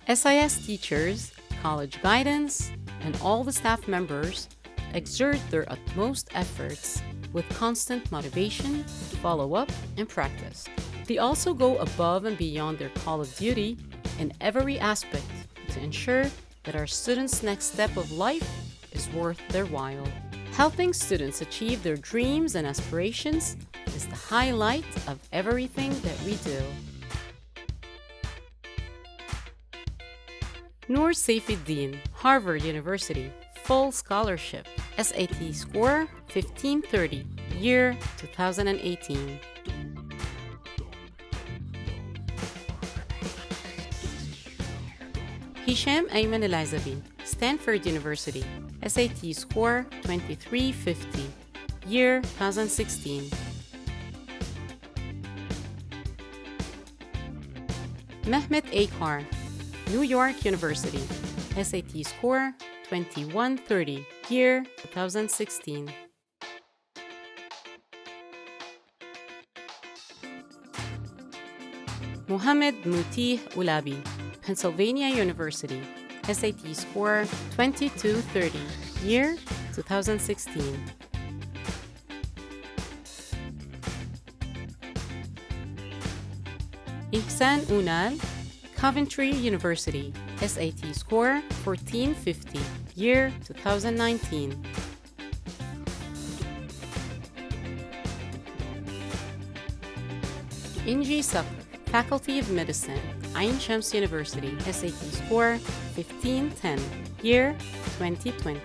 SIS teachers, college guidance, and all the staff members exert their utmost efforts with constant motivation, follow-up, and practice. They also go above and beyond their call of duty in every aspect to ensure that our students' next step of life is worth their while. Helping students achieve their dreams and aspirations is the highlight of everything that we do. Noor Saifuddin, Harvard University, full scholarship, SAT score 1530, year 2018. Hisham Ayman Elizabi, Stanford University, SAT score 2350, year 2016. Mehmet Akar, New York University, SAT score 2130, year 2016. Mohammed Mutih Ulabi, Pennsylvania University, SAT score 2230, year 2016. Ihsan Unal, Coventry University, SAT score 1450, year 2019. Inji Sakr, Faculty of Medicine, Ain Shams University, SAT score 1510, year 2020.